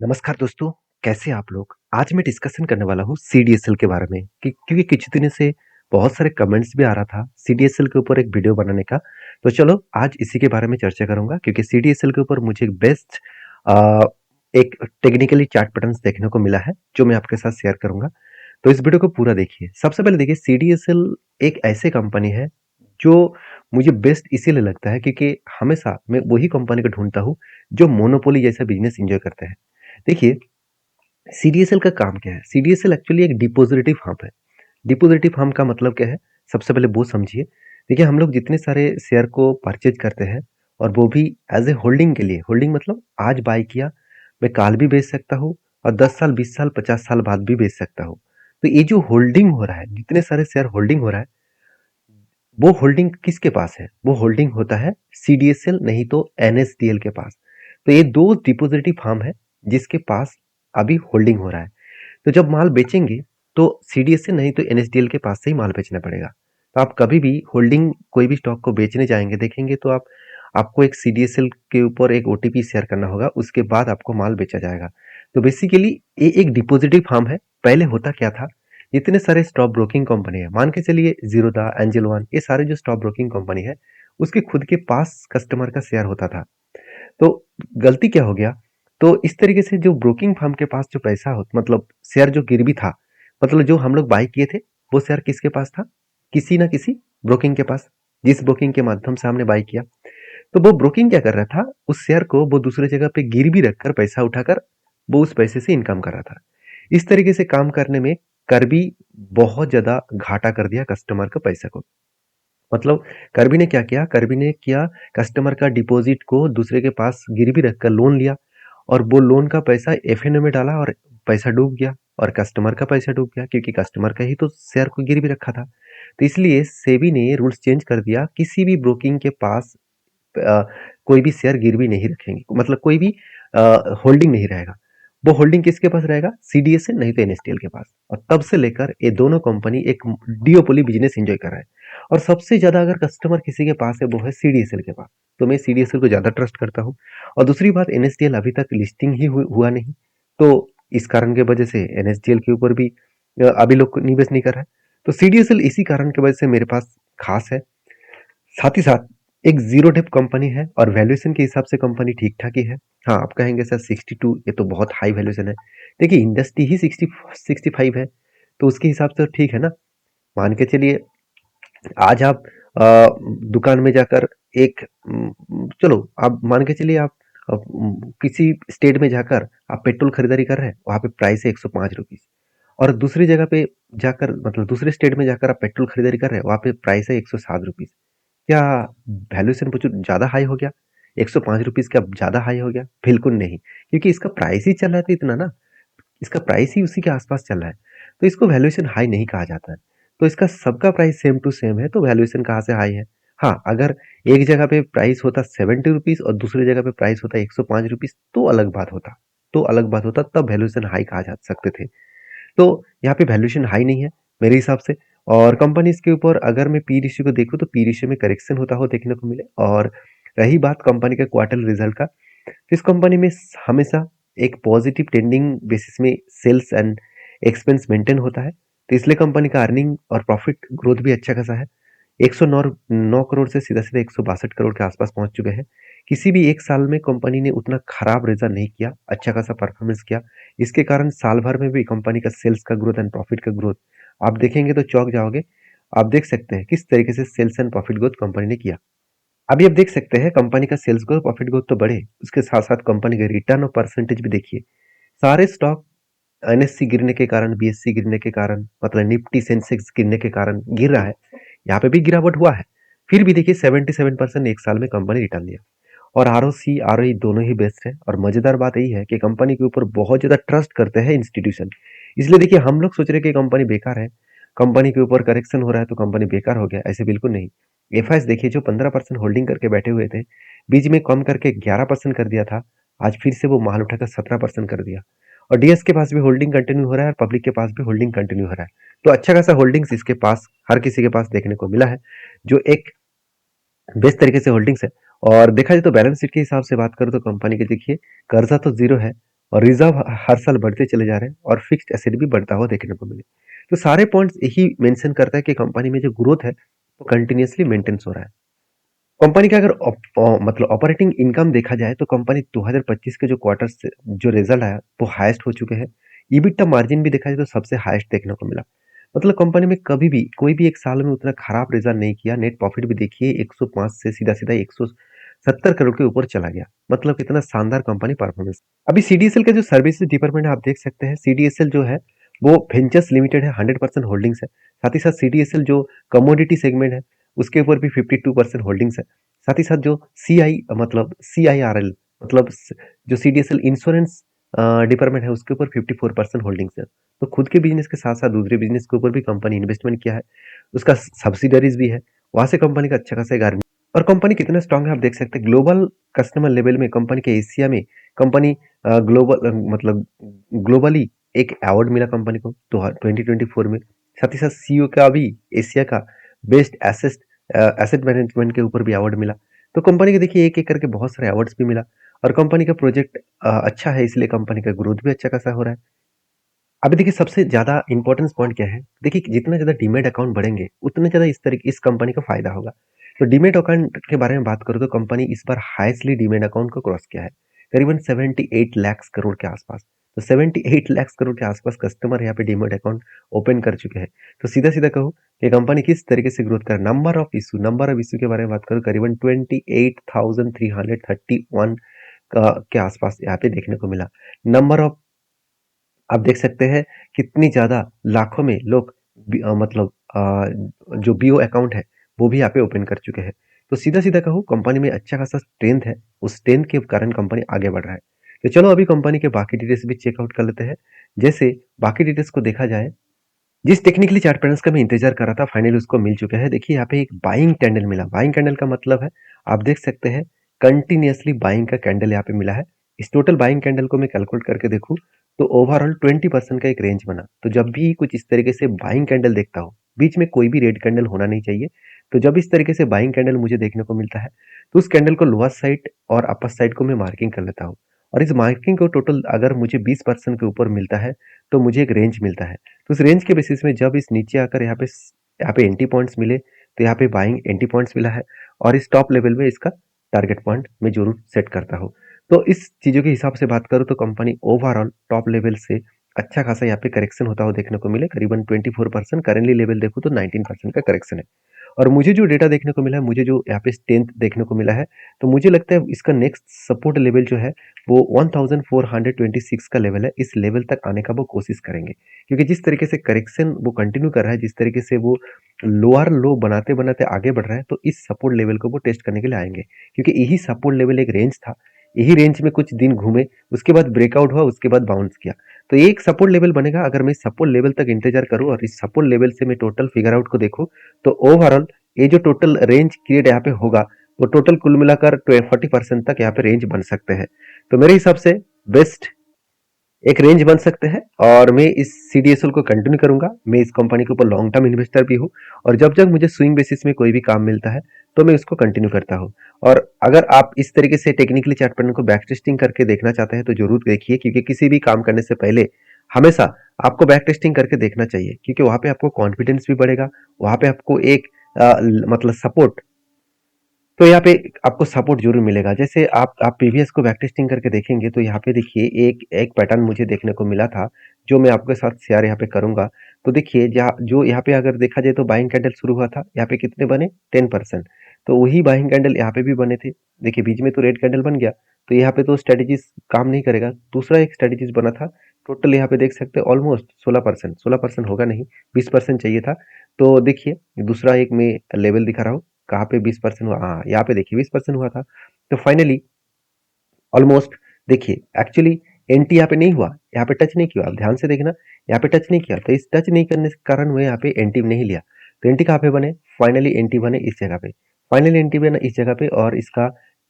नमस्कार दोस्तों, कैसे हैं आप लोग? आज मैं डिस्कशन करने वाला हूँ सीडीएसएल के बारे में कि क्योंकि कुछ दिनों से बहुत सारे कमेंट्स भी आ रहा था सीडीएसएल के ऊपर एक वीडियो बनाने का। तो चलो आज इसी के बारे में चर्चा करूँगा क्योंकि सीडीएसएल के ऊपर मुझे एक बेस्ट अ, एक टेक्निकली चार्ट पैटर्न्स देखने को मिला है, जो मैं आपके साथ शेयर करूँगा। तो इस वीडियो को पूरा देखिए। सबसे पहले देखिए सीडीएसएल एक ऐसी कंपनी है, जो मुझे बेस्ट इसीलिए लगता है क्योंकि हमेशा मैं वही कंपनी को ढूँढता हूँ, जो मोनोपोली जैसा बिज़नेस एन्जॉय करते हैं। देखिए सीडीएसएल का काम क्या है? सीडीएसएल एक्चुअली एक डिपॉजिटरी फर्म है। डिपॉजिटरी फर्म का मतलब क्या है? सबसे पहले वो समझिए। देखिए हम लोग जितने सारे शेयर को परचेज करते हैं और वो भी एज ए होल्डिंग के लिए, होल्डिंग मतलब आज बाय किया, मैं काल भी बेच सकता हूँ और 10 साल, 20 साल, 50 साल बाद भी बेच सकता हूँ। तो ये जो होल्डिंग हो रहा है, जितने सारे शेयर होल्डिंग हो रहा है, वो होल्डिंग किसके पास है? वो होल्डिंग होता है सीडीएसएल नहीं तो एनएसडीएल के पास। तो ये दो डिपॉजिटरी फर्म है जिसके पास अभी होल्डिंग हो रहा है। तो जब माल बेचेंगे तो सीडीएसए नहीं तो एनएसडीएल के पास से ही माल बेचना पड़ेगा। तो आप कभी भी होल्डिंग कोई भी स्टॉक को बेचने जाएंगे देखेंगे तो आपको एक सीडीएसएल के ऊपर एक ओटीपी शेयर करना होगा, उसके बाद आपको माल बेचा जाएगा। तो बेसिकली ये एक डिपॉजिटरी फर्म है। पहले होता क्या था, जितने सारे स्टॉक ब्रोकिंग कंपनी है, मान के चलिए जीरोधा, एंजल वन, ये सारे जो स्टॉक ब्रोकिंग कंपनी है, उसके खुद के पास कस्टमर का शेयर होता था। तो गलती क्या हो गया, तो इस तरीके से जो ब्रोकिंग फर्म के पास जो पैसा हो, मतलब शेयर जो गिरवी था, मतलब जो हम लोग बाय किए थे, वो शेयर किसके पास था? किसी ना किसी ब्रोकिंग के पास, जिस ब्रोकिंग के माध्यम से हमने बाय किया। तो वो ब्रोकिंग क्या कर रहा था, उस शेयर को वो दूसरे जगह पे गिरवी रखकर पैसा उठाकर वो उस पैसे से इनकम कर रहा था। इस तरीके से काम करने में करबी बहुत ज्यादा घाटा कर दिया कस्टमर का पैसा को। मतलब कर्बी ने क्या किया, कर्बी ने किया, कस्टमर का डिपॉजिट को दूसरे के पास गिरवी रखकर लोन लिया और वो लोन का पैसा एफएनओ में डाला और पैसा डूब गया और कस्टमर का पैसा डूब गया क्योंकि कस्टमर का ही तो शेयर को गिरवी रखा था। तो इसलिए सेबी ने रूल्स चेंज कर दिया, किसी भी ब्रोकिंग के पास अ, कोई भी शेयर गिरवी नहीं रखेंगे, मतलब कोई भी होल्डिंग नहीं रहेगा। वो होल्डिंग किसके पास रहेगा? सीडीएस से नहीं तो एनएसटीएल के पास। और तब से लेकर ये दोनों कंपनी एक डिओपोली बिजनेस एंजॉय कर रहा है। और सबसे ज्यादा अगर कस्टमर किसी के पास है वो है सीडीएसएल के पास। तो मैं सीडीएसएल को ज्यादा ट्रस्ट करता हूँ। और दूसरी बात, एनएसडीएल अभी तक लिस्टिंग ही हुआ नहीं, तो इस कारण की वजह से एनएसडीएल के ऊपर भी अभी लोग निवेश नहीं कर रहे हैं। तो सीडीएसएल इसी कारण की वजह से मेरे पास खास है। साथ ही साथ एक जीरो डेप कंपनी है और वैल्यूएशन के हिसाब से कंपनी ठीक ठाक ही है। हाँ, आप कहेंगे सर 62 ये तो बहुत हाई वैल्यूएशन है। देखिए इंडस्ट्री ही 65 है, तो उसके हिसाब से तो ठीक है ना। मान के चलिए आज आप दुकान में जाकर एक चलो आप मान के चलिए आप किसी स्टेट में जाकर आप पेट्रोल खरीदारी कर रहे हैं, वहां पे प्राइस है 105 रुपीज। और दूसरी जगह पे जाकर, मतलब दूसरे स्टेट में जाकर आप पेट्रोल खरीदारी कर रहे हैं, वहां पे प्राइस है 107 रुपीज। क्या वैल्यूएशन कुछ ज़्यादा हाई हो गया? 105 रुपीज़ क्या ज़्यादा हाई हो गया? बिल्कुल नहीं, क्योंकि इसका प्राइस ही चल रहा था इतना ना, इसका प्राइस ही उसी के आसपास चल रहा है। तो इसको वैल्यूएशन हाई नहीं कहा जाता है। तो इसका सबका प्राइस सेम टू सेम है, तो वैल्यूएशन कहाँ से हाई है? हाँ, अगर एक जगह पे प्राइस होता 70 रुपीज़ और दूसरी जगह पे प्राइस होता 105 रुपीज़, तो अलग बात होता। तो अलग बात होता, तब वैल्यूएशन हाई कहा जा सकते थे। तो यहाँ पे वैल्यूएशन हाई नहीं है मेरे हिसाब से। और कंपनीज के ऊपर अगर मैं पी रेशियो को देखूँ तो पी रेशियो में करेक्शन होता हो देखने को मिले। और रही बात कंपनी के क्वार्टर रिजल्ट का, तो इस कंपनी में हमेशा एक पॉजिटिव ट्रेंडिंग बेसिस में सेल्स एंड एक्सपेंस मेंटेन होता है। तो इसलिए कंपनी का अर्निंग और प्रॉफिट ग्रोथ भी अच्छा खासा है। 109 9 करोड़ से सीधा सीधा 162 करोड़ के आसपास पहुंच चुके हैं। किसी भी एक साल में कंपनी ने उतना खराब रिजल्ट नहीं किया, अच्छा खासा परफॉर्मेंस किया। इसके कारण साल भर में भी कंपनी का सेल्स का ग्रोथ एंड प्रॉफिट का ग्रोथ आप देखेंगे तो चौंक जाओगे। आप देख सकते हैं किस तरीके से sales and profit growth company ने किया। अभी आप देख सकते हैं कंपनी का सेल्स ग्रोथ, प्रॉफिट ग्रोथ तो बढ़े, उसके साथ साथ कंपनी का रिटर्न और परसेंटेज भी देखिए। सारे स्टॉक एनएससी गिरने के कारण, बीएससी गिरने के कारण, मतलब निफ्टी सेंसेक्स गिरने के कारण गिर रहा है। यहाँ पे भी गिरावट हुआ है, फिर भी देखिए 77% एक साल में कंपनी रिटर्न दिया। और आरओसी आरओई दोनों ही बेस्ट है। और मजेदार बात यही है कि कंपनी के ऊपर बहुत ज्यादा ट्रस्ट करते हैं इंस्टीट्यूशन। इसलिए देखिए हम लोग सोच रहे हैं कि कंपनी बेकार है, कंपनी के ऊपर करेक्शन हो रहा है तो कंपनी बेकार हो गया, ऐसे बिल्कुल नहीं। एफआईएस देखिए जो 15% होल्डिंग करके बैठे हुए थे, बीच में कम करके 11% कर दिया था, आज फिर से वो माल उठाकर 17% कर दिया। और डीएस के पास भी होल्डिंग कंटिन्यू हो रहा है और पब्लिक के पास भी होल्डिंग कंटिन्यू हो रहा है। तो अच्छा खासा होल्डिंग्स इसके पास, हर किसी के पास देखने को मिला है, जो एक बेस्ट तरीके से होल्डिंग्स है। और देखा जाए तो बैलेंस शीट के हिसाब से बात करूं तो कंपनी के देखिए कर्जा तो जीरो है, और रिजर्व हर साल बढ़ते चले जा रहे हैं और फिक्स्ड एसेट भी बढ़ता हुआ देखने को मिले। तो सारे पॉइंट्स यही मेंशन करता है कि कंपनी में जो ग्रोथ है वो कंटिन्यूअसली मेंटेन्स हो रहा है। कंपनी का अगर मतलब ऑपरेटिंग इनकम देखा जाए तो कंपनी 2025 के जो क्वार्टर से जो रिजल्ट आया वो हाईएस्ट हो चुके हैं। ईबिटा मार्जिन भी देखा जाए तो सबसे हाईएस्ट देखने को मिला। मतलब कंपनी में कभी भी कोई भी एक साल में उतना खराब रिजल्ट नहीं किया। नेट प्रॉफिट भी देखिए 105 से सीधा सीधा 170 करोड़ के ऊपर चला गया। मतलब कितना शानदार कंपनी परफॉर्मेंस। अभी सीडीएसएल का जो सर्विसेज डिपार्टमेंट है आप देख सकते हैं। सीडीएसएल जो है वो वेंचर्स लिमिटेड है, 100% होल्डिंग्स है। साथ ही साथ सीडीएसएल जो कमोडिटी सेगमेंट है उसके ऊपर भी 52% होल्डिंग्स है। साथ ही साथ जो सीआईआरएल मतलब जो सीडीएसएल इंश्योरेंस डिपार्टमेंट है उसके ऊपर 54% होल्डिंग्स है। तो खुद के बिजनेस के साथ साथ दूसरे बिजनेस के ऊपर भी कंपनी इन्वेस्टमेंट किया है। उसका सब्सिडरीज भी है, वहां से कंपनी का अच्छा खासा गारंटी। और कंपनी कितना स्ट्रांग है आप देख सकते हैं। ग्लोबल कस्टमर लेवल में कंपनी के एशिया में कंपनी ग्लोबल मतलब ग्लोबली एक अवार्ड मिला कंपनी को 2024 में। साथ ही साथ सीईओ का भी एशिया का बेस्ट एसेट मैनेजमेंट के ऊपर भी अवार्ड मिला। तो कंपनी के देखिए एक एक करके बहुत सारे अवार्ड्स भी मिला। और कंपनी का प्रोजेक्ट अच्छा है इसलिए कंपनी का ग्रोथ भी अच्छा खासा हो रहा है। अभी देखिए सबसे ज्यादा इंपॉर्टेंस पॉइंट क्या है। देखिए जितना ज्यादा डीमेट अकाउंट बढ़ेंगे उतने ज्यादा इस कंपनी का फायदा होगा। तो डीमेट अकाउंट के बारे में बात करूँ तो कंपनी इस बार हाईएस्टली डीमेट अकाउंट को क्रॉस किया है, करीबन 78 लाख करोड़ के आसपास। तो 78 लाख करोड़ के आसपास कस्टमर यहाँ पे डीमेट अकाउंट ओपन कर चुके हैं। तो सीधा सीधा कहूँ कि कंपनी किस तरीके से ग्रोथ कर। नंबर ऑफ इशू के बारे में बात करूँ करीबन 28,331 के आसपास यहाँ पे देखने को मिला। नंबर ऑफ आप देख सकते हैं कितनी ज़्यादा लाखों में लोग मतलब जो बीओ अकाउंट है वो भी यहाँ पे ओपन कर चुके हैं। तो सीधा-सीधा कहूँ कंपनी में अच्छा खासा स्ट्रेंथ है, उस स्ट्रेंथ के कारण कंपनी आगे बढ़ रहा है। तो चलो अभी कंपनी के बाकी डिटेल्स भी चेकआउट कर लेते हैं। जैसे बाकी डिटेल्स को देखा जाए, जिस टेक्निकली चार्ट पैटर्न्स का मैं इंतजार कर रहा था फाइनली उसको मिल चुका है। देखिए यहाँ पे एक बाइंग कैंडल मिला। बाइंग कैंडल का मतलब है आप देख सकते हैं कंटिन्यूअसली बाइंग का कैंडल यहाँ पे मिला है। इस टोटल बाइंग कैंडल को मैं कैलकुलेट करके देखूं तो ओवरऑल 20% का एक रेंज बना। तो जब भी कुछ इस तरीके से बाइंग कैंडल देखता हूँ, बीच में कोई भी रेड कैंडल होना नहीं चाहिए। तो जब इस तरीके से बाइंग कैंडल मुझे देखने को मिलता है तो उस कैंडल को लोअर साइड और अपर साइड को मैं मार्किंग कर लेता हूँ। और इस मार्किंग को टोटल अगर मुझे 20% के ऊपर मिलता है तो मुझे एक रेंज मिलता है। तो उस रेंज के बेसिस में जब इस नीचे आकर यहाँ पे एंट्री पॉइंट्स मिले तो यहाँ पे बाइंग एंट्री पॉइंट्स मिला है। और इस टॉप लेवल में इसका टारगेट पॉइंट मैं जरूर सेट करता हूँ। तो इस चीज़ों के हिसाब से बात करूँ तो कंपनी ओवरऑल टॉप लेवल से अच्छा खासा यहाँ पे करेक्शन होता हुआ देखने को मिले, करीबन 24%। करेंटली लेवल देखूँ तो 19% का करेक्शन है। और मुझे जो डेटा देखने को मिला है, मुझे जो यहाँ पे स्ट्रेंथ देखने को मिला है, तो मुझे लगता है इसका नेक्स्ट सपोर्ट लेवल जो है वो 1426 का लेवल है। इस लेवल तक आने का वो कोशिश करेंगे, क्योंकि जिस तरीके से करेक्शन वो कंटिन्यू कर रहा है, जिस तरीके से वो लोअर लो बनाते बनाते आगे बढ़ रहा है, तो इस सपोर्ट लेवल को वो टेस्ट करने के लिए आएंगे। क्योंकि यही सपोर्ट लेवल एक रेंज था, यही रेंज में कुछ दिन घूमे, उसके बाद ब्रेकआउट हुआ, उसके बाद बाउंस किया। तो ये एक सपोर्ट लेवल बनेगा। अगर मैं सपोर्ट लेवल तक इंतजार करूं और इस सपोर्ट लेवल से मैं टोटल फिगर आउट को देखूं तो ओवरऑल ये जो टोटल रेंज क्रिएट यहाँ पे होगा वो टोटल कुल मिलाकर 40% तक यहाँ पे रेंज बन सकते हैं। तो मेरे हिसाब से बेस्ट एक रेंज बन सकते हैं। और मैं इस सीडीएसएल को कंटिन्यू करूंगा। मैं इस कंपनी के ऊपर लॉन्ग टर्म इन्वेस्टर भी हूँ और जब जब मुझे स्विंग बेसिस में कोई भी काम मिलता है तो मैं उसको कंटिन्यू करता हूँ। और अगर आप इस तरीके से टेक्निकली चार्ट पैटर्न को बैक टेस्टिंग करके देखना चाहते हैं तो जरूर देखिए, क्योंकि किसी भी काम करने से पहले हमेशा आपको बैक टेस्टिंग करके देखना चाहिए, क्योंकि वहां पे आपको कॉन्फिडेंस भी बढ़ेगा। वहां पे आपको एक मतलब सपोर्ट, तो यहाँ पे आपको सपोर्ट जरूर मिलेगा। जैसे आप प्रीवियस को बैक टेस्टिंग करके देखेंगे तो यहाँ पे देखिए एक एक पैटर्न मुझे देखने को मिला था जो मैं आपके साथ शेयर यहाँ पे करूंगा। तो देखिए जहाँ जो यहाँ पे अगर देखा जाए तो बाइंग कैंडल शुरू हुआ था, यहाँ पे कितने बने 10%। तो वही बाइंग कैंडल यहाँ पे भी बने थे। देखिए बीच में तो रेड कैंडल बन गया, तो यहाँ पे तो स्ट्रेटेजीज काम नहीं करेगा। दूसरा एक स्ट्रेटेजीज बना था, टोटल यहाँ पे देख सकते हैं ऑलमोस्ट 16%। 16% होगा नहीं, 20% चाहिए था। तो देखिए दूसरा एक मैं लेवल दिखा रहा हूँ कहाँ पे 20% हुआ। हाँ यहाँ पे देखिए 20% हुआ था। तो फाइनली ऑलमोस्ट देखिए एक्चुअली एंटी यहाँ पे नहीं हुआ, यहाँ पे टच नहीं किया। आप ध्यान से देखना, यहाँ पे टच नहीं किया। तो इस टच नहीं करने के कारण मैं यहाँ पे एंटी नहीं लिया। तो एंटी कहाँ पे बने, फाइनली एंटी बने इस जगह पे। फाइनली एंटी बना इस जगह पे और इसका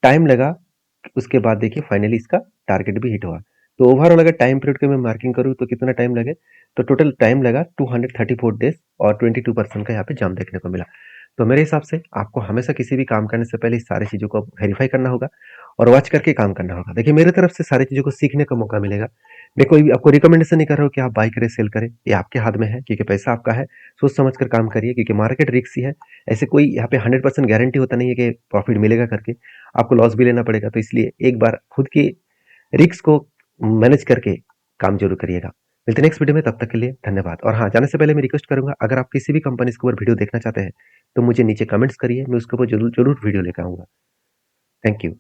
टाइम लगा। उसके बाद देखिए फाइनली इसका टारगेट भी हिट हुआ। तो ओवरऑल अगर टाइम पीरियड की मैं मार्किंग करूँ तो कितना टाइम लगे, तो टोटल टाइम लगा 234 डेज और 22% का यहाँ पे जंप देखने को मिला। तो मेरे हिसाब से आपको हमेशा किसी भी काम करने से पहले इस सारी चीज़ों को वेरीफाई करना होगा। और वॉच करके काम करना होगा। देखिए मेरे तरफ से सारी चीज़ों को सीखने का मौका मिलेगा। मैं कोई भी आपको रिकमेंडेशन नहीं कर रहा हूँ कि आप बाय करें, सेल करें, ये आपके हाथ में है क्योंकि पैसा आपका है, सोच समझ कर काम करिए क्योंकि मार्केट रिस्की है। ऐसे कोई यहाँ पे 100% गारंटी होता नहीं है कि प्रॉफिट मिलेगा करके, आपको लॉस भी लेना पड़ेगा। तो इसलिए एक बार खुद की रिस्क को मैनेज करके काम ज़रूर करिएगा। मिलते हैं नेक्स्ट वीडियो में, तब तक के लिए धन्यवाद। और हाँ, जाने से पहले मैं रिक्वेस्ट करूँगा, अगर आप किसी भी कंपनी के ऊपर वीडियो देखना चाहते हैं, तो मुझे नीचे कमेंट्स करिए, मैं उसके ऊपर ज़रूर वीडियो लेकर आऊँगा। Thank you.